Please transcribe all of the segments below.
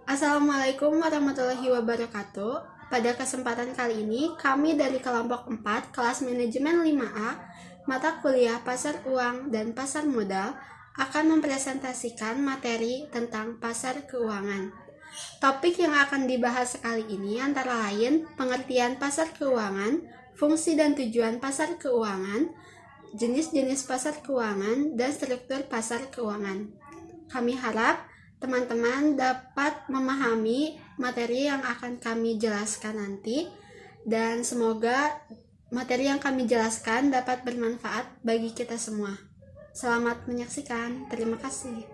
Assalamualaikum warahmatullahi wabarakatuh. Pada kesempatan kali ini, kami dari kelompok 4, kelas manajemen 5A, mata kuliah pasar uang dan pasar modal, akan mempresentasikan materi tentang pasar keuangan. Topik yang akan dibahas kali ini antara lain pengertian pasar keuangan, fungsi dan tujuan pasar keuangan, jenis-jenis pasar keuangan, dan struktur pasar keuangan. Kami harap teman-teman dapat memahami materi yang akan kami jelaskan nanti, dan semoga materi yang kami jelaskan dapat bermanfaat bagi kita semua. Selamat menyaksikan. Terima kasih.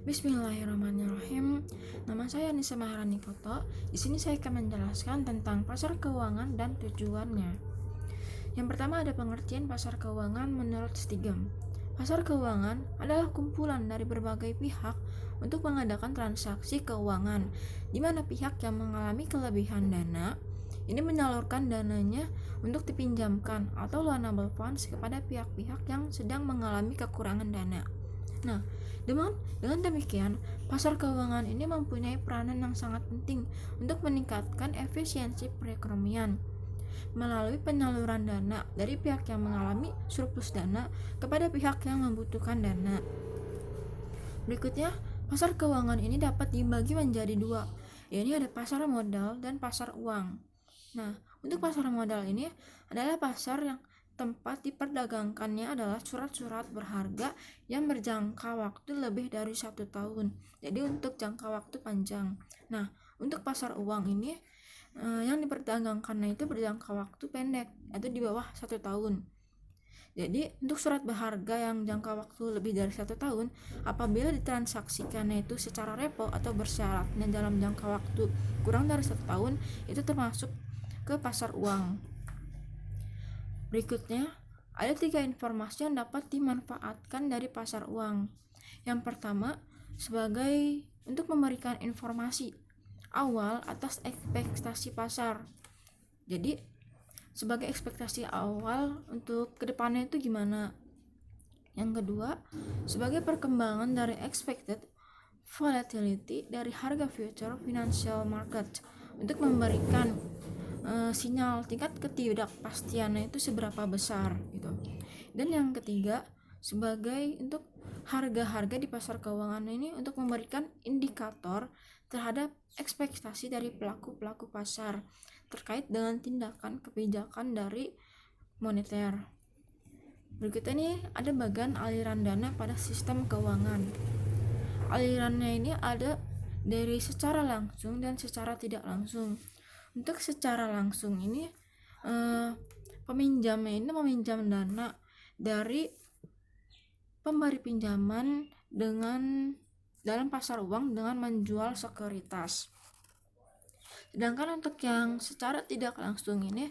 Bismillahirrahmanirrahim. Nama saya Nisa Maharani Foto. Di sini saya akan menjelaskan tentang pasar keuangan dan tujuannya. Yang pertama ada pengertian pasar keuangan menurut Stigam. Pasar keuangan adalah kumpulan dari berbagai pihak untuk mengadakan transaksi keuangan, di mana pihak yang mengalami kelebihan dana ini menyalurkan dananya untuk dipinjamkan atau loanable funds kepada pihak-pihak yang sedang mengalami kekurangan dana. Nah, dengan demikian, pasar keuangan ini mempunyai peranan yang sangat penting untuk meningkatkan efisiensi perekonomian melalui penyaluran dana dari pihak yang mengalami surplus dana kepada pihak yang membutuhkan dana. Berikutnya, pasar keuangan ini dapat dibagi menjadi dua, yaitu ada pasar modal dan pasar uang. Nah, untuk pasar modal ini adalah pasar yang tempat diperdagangkannya adalah surat-surat berharga yang berjangka waktu lebih dari 1 tahun. Jadi untuk jangka waktu panjang. Nah, untuk pasar uang ini yang diperdagangkannya itu berjangka waktu pendek, yaitu di bawah 1 tahun. Jadi untuk surat berharga yang jangka waktu lebih dari 1 tahun, apabila ditransaksikannya itu secara repo atau bersyaratnya dalam jangka waktu kurang dari 1 tahun, itu termasuk ke pasar uang. Berikutnya, ada 3 informasi yang dapat dimanfaatkan dari pasar uang. Yang pertama, sebagai untuk memberikan informasi awal atas ekspektasi pasar. Jadi, sebagai ekspektasi awal untuk kedepannya itu gimana. Yang kedua, sebagai perkembangan dari expected volatility dari harga future financial market untuk memberikan sinyal tingkat ketidakpastiannya itu seberapa besar gitu. Dan yang ketiga, sebagai untuk harga-harga di pasar keuangan ini untuk memberikan indikator terhadap ekspektasi dari pelaku-pelaku pasar terkait dengan tindakan kebijakan dari moneter. Berikutnya ini ada bagian aliran dana pada sistem keuangan. Alirannya ini ada dari secara langsung dan secara tidak langsung. Untuk secara langsung ini peminjamnya ini meminjam dana dari pemberi pinjaman dengan dalam pasar uang dengan menjual sekuritas. Sedangkan untuk yang secara tidak langsung ini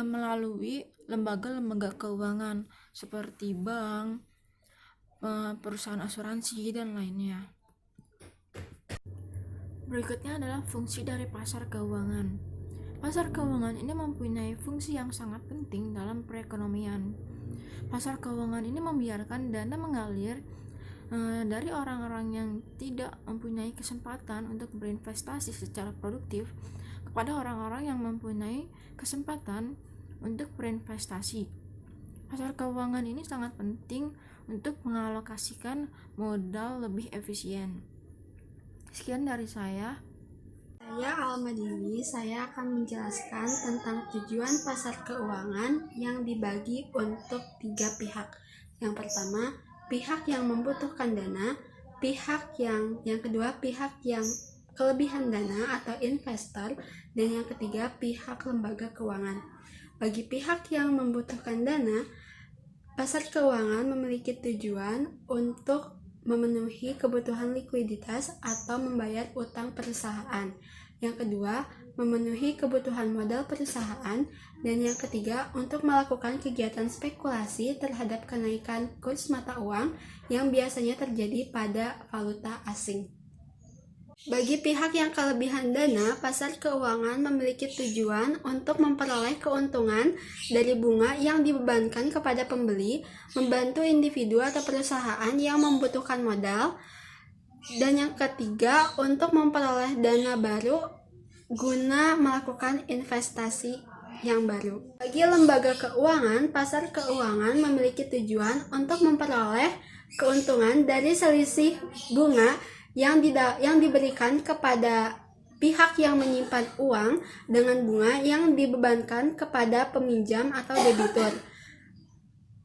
melalui lembaga-lembaga keuangan seperti bank, perusahaan asuransi dan lainnya. Berikutnya adalah fungsi dari pasar keuangan. Pasar keuangan ini mempunyai fungsi yang sangat penting dalam perekonomian. Pasar keuangan ini membiarkan dana mengalir dari orang-orang yang tidak mempunyai kesempatan untuk berinvestasi secara produktif kepada orang-orang yang mempunyai kesempatan untuk berinvestasi. Pasar keuangan ini sangat penting untuk mengalokasikan modal lebih efisien. Sekian dari saya. Saya Almadini, saya akan menjelaskan tentang tujuan pasar keuangan yang dibagi untuk 3 pihak. Yang pertama, pihak yang membutuhkan dana, yang kedua pihak yang kelebihan dana atau investor, dan yang ketiga pihak lembaga keuangan. Bagi pihak yang membutuhkan dana, pasar keuangan memiliki tujuan untuk memenuhi kebutuhan likuiditas atau membayar utang perusahaan. Yang kedua, memenuhi kebutuhan modal perusahaan. Dan yang ketiga, untuk melakukan kegiatan spekulasi terhadap kenaikan kurs mata uang yang biasanya terjadi pada valuta asing. Bagi pihak yang kelebihan dana, pasar keuangan memiliki tujuan untuk memperoleh keuntungan dari bunga yang dibebankan kepada pembeli, membantu individu atau perusahaan yang membutuhkan modal, Dan yang ketiga, untuk memperoleh dana baru guna melakukan investasi yang baru. Bagi lembaga keuangan, pasar keuangan memiliki tujuan untuk memperoleh keuntungan dari selisih bunga yang diberikan kepada pihak yang menyimpan uang dengan bunga yang dibebankan kepada peminjam atau debitur,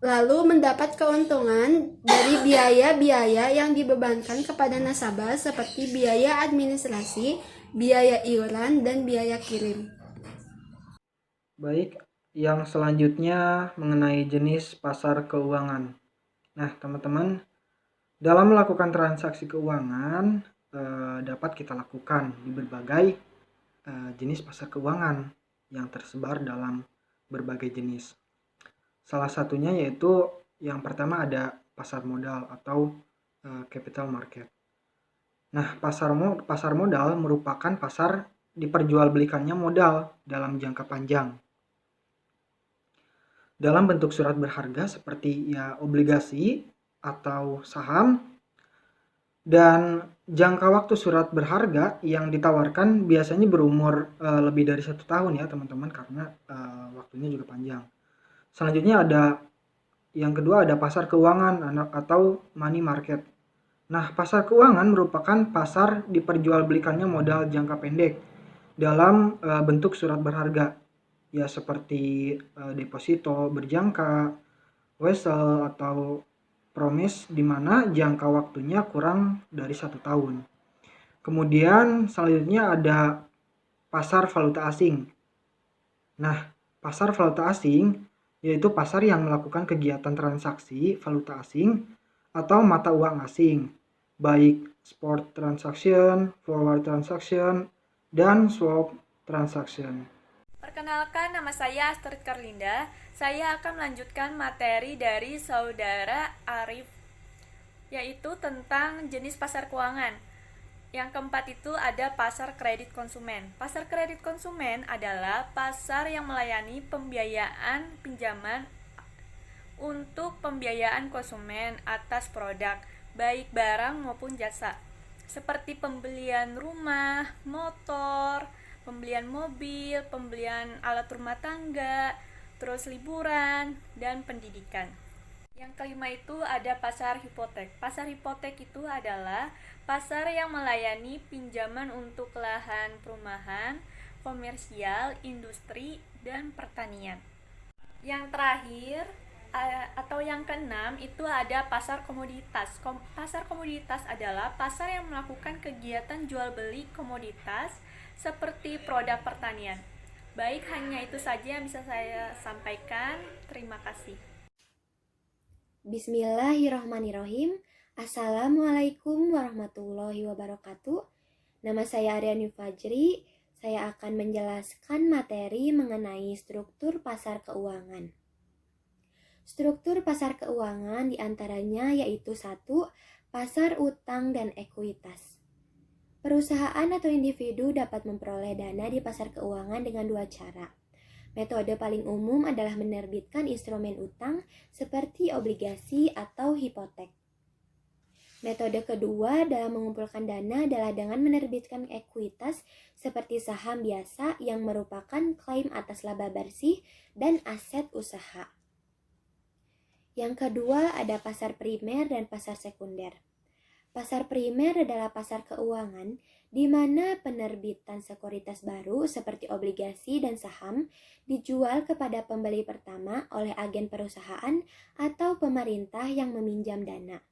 lalu mendapat keuntungan dari biaya-biaya yang dibebankan kepada nasabah seperti biaya administrasi, biaya iuran, dan biaya kirim. Baik, yang selanjutnya mengenai jenis pasar keuangan. Nah, teman-teman, dalam melakukan transaksi keuangan dapat kita lakukan di berbagai jenis pasar keuangan yang tersebar dalam berbagai jenis. Salah satunya yaitu yang pertama ada pasar modal atau capital market. Nah, pasar modal merupakan pasar diperjualbelikannya modal dalam jangka panjang dalam bentuk surat berharga seperti ya obligasi atau saham, dan jangka waktu surat berharga yang ditawarkan biasanya berumur lebih dari 1 tahun ya teman-teman, karena waktunya juga panjang. Selanjutnya ada yang kedua ada pasar keuangan atau money market. Nah, pasar keuangan merupakan pasar diperjualbelikannya modal jangka pendek dalam bentuk surat berharga, ya seperti deposito berjangka, wesel, atau promise, di mana jangka waktunya kurang dari 1 tahun. Kemudian selanjutnya ada pasar valuta asing. Nah, pasar valuta asing yaitu pasar yang melakukan kegiatan transaksi valuta asing atau mata uang asing, baik spot transaction, forward transaction, dan swap transaction. Perkenalkan, nama saya Astrid Karlinda. Saya akan melanjutkan materi dari Saudara Arif, yaitu tentang jenis pasar keuangan. Yang keempat itu ada pasar kredit konsumen. Pasar kredit konsumen adalah pasar yang melayani pembiayaan pinjaman untuk pembiayaan konsumen atas produk, baik barang maupun jasa, seperti pembelian rumah, motor, pembelian mobil, pembelian alat rumah tangga, terus liburan, dan pendidikan. Yang kelima itu ada pasar hipotek. Pasar hipotek itu adalah pasar yang melayani pinjaman untuk lahan perumahan, komersial, industri, dan pertanian. Yang terakhir atau yang keenam itu ada pasar komoditas. Pasar komoditas adalah pasar yang melakukan kegiatan jual beli komoditas seperti produk pertanian. Baik, hanya itu saja yang bisa saya sampaikan. Terima kasih. Bismillahirrahmanirrahim. Assalamualaikum warahmatullahi wabarakatuh. Nama saya Aryani Fajri. Saya akan menjelaskan materi mengenai struktur pasar keuangan. Struktur pasar keuangan diantaranya yaitu 1. Pasar utang dan ekuitas. Perusahaan atau individu dapat memperoleh dana di pasar keuangan dengan 2 cara. Metode paling umum adalah menerbitkan instrumen utang seperti obligasi atau hipotek. Metode kedua dalam mengumpulkan dana adalah dengan menerbitkan ekuitas seperti saham biasa yang merupakan klaim atas laba bersih dan aset usaha. Yang kedua ada pasar primer dan pasar sekunder. Pasar primer adalah pasar keuangan di mana penerbitan sekuritas baru seperti obligasi dan saham dijual kepada pembeli pertama oleh agen perusahaan atau pemerintah yang meminjam dana.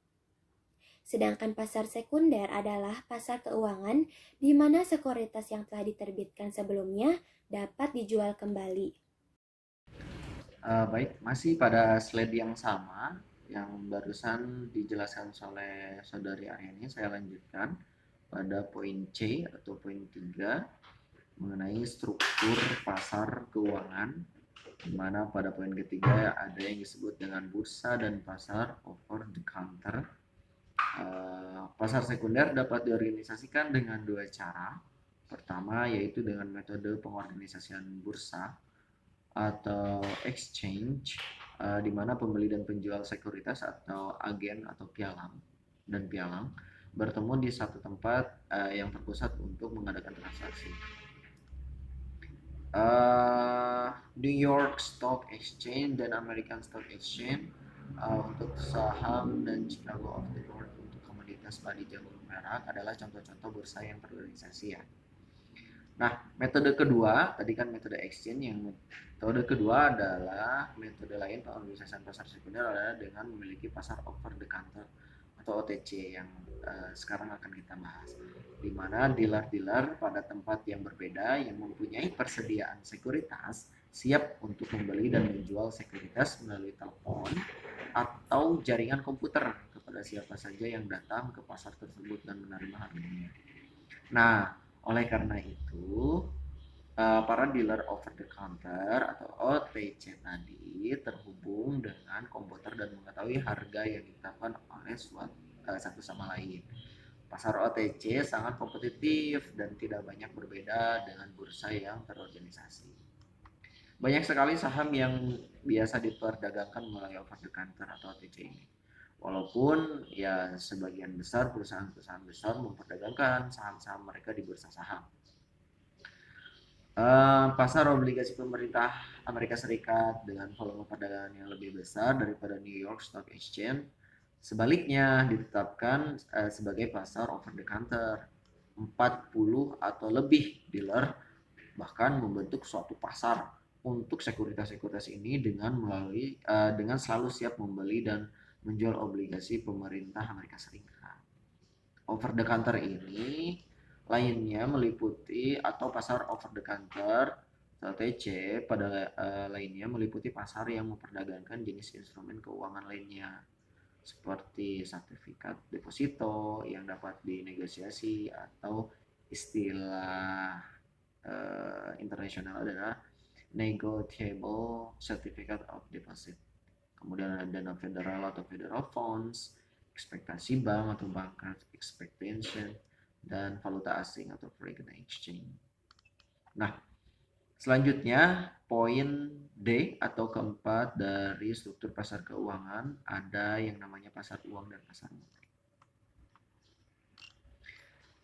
Sedangkan pasar sekunder adalah pasar keuangan di mana sekuritas yang telah diterbitkan sebelumnya dapat dijual kembali. Baik, masih pada slide yang sama yang barusan dijelaskan oleh Saudari Aryani, saya lanjutkan pada poin C atau poin 3 mengenai struktur pasar keuangan, di mana pada poin ketiga ada yang disebut dengan bursa dan pasar over the counter. Pasar sekunder dapat diorganisasikan dengan 2 cara. Pertama yaitu dengan metode pengorganisasian bursa atau exchange, di mana pembeli dan penjual sekuritas atau agen atau pialang bertemu di satu tempat yang terpusat untuk mengadakan transaksi. New York Stock Exchange dan American Stock Exchange untuk saham dan Chicago Off the Board untuk komoditas padi jagung perak adalah contoh-contoh bursa yang terorganisasi ya. Nah, metode kedua, tadi kan metode exchange, yang metode kedua adalah metode lain pengorganisasian pasar sekunder adalah dengan memiliki pasar over the counter atau OTC yang sekarang akan kita bahas, di mana dealer-dealer pada tempat yang berbeda yang mempunyai persediaan sekuritas siap untuk membeli dan menjual sekuritas melalui telepon atau jaringan komputer kepada siapa saja yang datang ke pasar tersebut dan menerima harganya. Nah, oleh karena itu, para dealer over the counter atau OTC tadi terhubung dengan komputer dan mengetahui harga yang ditetapkan oleh satu sama lain. Pasar OTC sangat kompetitif dan tidak banyak berbeda dengan bursa yang terorganisasi. Banyak sekali saham yang biasa diperdagangkan melalui over the counter atau OTC ini. Walaupun ya sebagian besar perusahaan-perusahaan besar memperdagangkan saham-saham mereka di bursa saham. Pasar obligasi pemerintah Amerika Serikat dengan volume perdagangan yang lebih besar daripada New York Stock Exchange sebaliknya ditetapkan sebagai pasar over the counter. 40 atau lebih dealer bahkan membentuk suatu pasar untuk sekuritas-sekuritas ini dengan selalu siap membeli dan menjual obligasi pemerintah Amerika Serikat. Over the counter ini lainnya meliputi atau pasar over the counter OTC pada lainnya meliputi pasar yang memperdagangkan jenis instrumen keuangan lainnya seperti sertifikat deposito yang dapat dinegosiasi atau istilah internasional adalah negotiable certificate of deposit. Kemudian ada dana federal atau federal funds, ekspektasi bank atau bank expectation, dan valuta asing atau foreign exchange. Nah, selanjutnya poin D atau keempat dari struktur pasar keuangan ada yang namanya pasar uang dan pasar modal.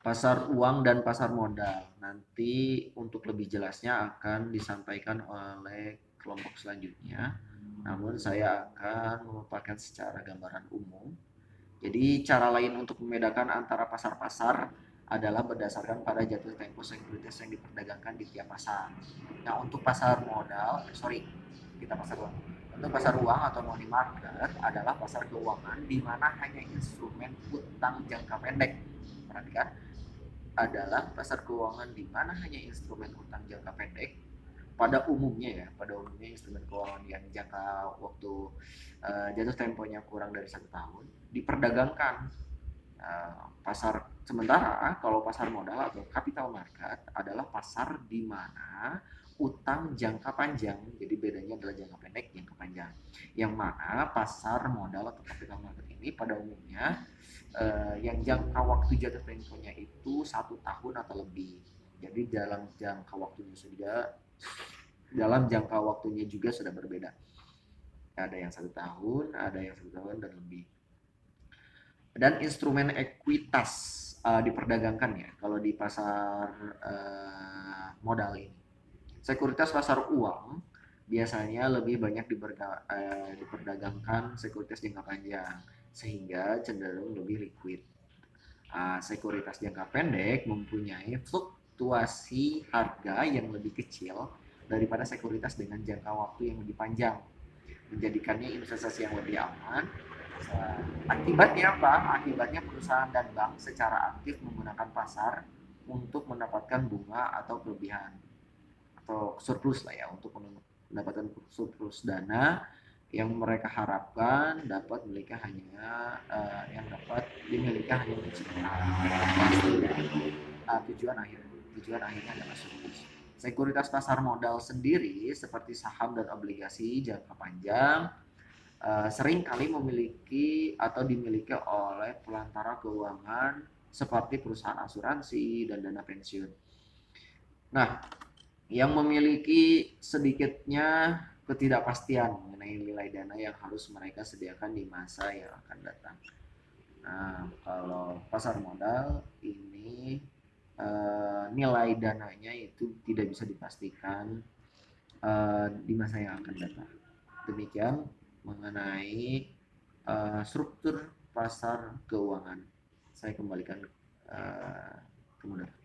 Pasar uang dan pasar modal nanti untuk lebih jelasnya akan disampaikan oleh kelompok selanjutnya. Namun saya akan memaparkan secara gambaran umum. Jadi cara lain untuk membedakan antara pasar-pasar adalah berdasarkan pada jatuh tempo sekuritas yang diperdagangkan di tiap pasar. Nah, untuk pasar modal, Untuk pasar uang atau money market adalah pasar keuangan di mana hanya instrumen utang jangka pendek. Perhatikan, adalah pasar keuangan di mana hanya instrumen utang jangka pendek. Pada umumnya instrumen keuangan yang jangka waktu jatuh temponya kurang dari 1 tahun diperdagangkan. Sementara kalau pasar modal atau capital market adalah pasar di mana utang jangka panjang, jadi bedanya adalah jangka pendek, jangka panjang. Yang mana pasar modal atau capital market ini pada umumnya yang jangka waktu jatuh temponya itu 1 tahun atau lebih. Jadi dalam jangka waktunya juga sudah berbeda. Ada yang 1 tahun, ada yang 1 tahun dan lebih. Dan instrumen ekuitas diperdagangkan ya kalau di pasar modal ini. Sekuritas pasar uang biasanya lebih banyak diperdagangkan sekuritas jangka panjang sehingga cenderung lebih liquid. Sekuritas jangka pendek mempunyai fluktuasi harga yang lebih kecil daripada sekuritas dengan jangka waktu yang lebih panjang, menjadikannya investasi yang lebih aman. Akibatnya apa? Akibatnya perusahaan dan bank secara aktif menggunakan pasar untuk mendapatkan bunga atau kelebihan atau surplus lah ya, untuk mendapatkan surplus dana yang mereka harapkan dapat dimiliki hanya untuk sementara. Tujuan akhirnya adalah surplus. Sekuritas pasar modal sendiri seperti saham dan obligasi jangka panjang sering kali memiliki atau dimiliki oleh pelantara keuangan seperti perusahaan asuransi dan dana pensiun. Nah, yang memiliki sedikitnya ketidakpastian mengenai nilai dana yang harus mereka sediakan di masa yang akan datang. Nah, kalau pasar modal ini nilai dananya itu tidak bisa dipastikan di masa yang akan datang. Demikian mengenai struktur pasar keuangan. Saya kembalikan ke moderator.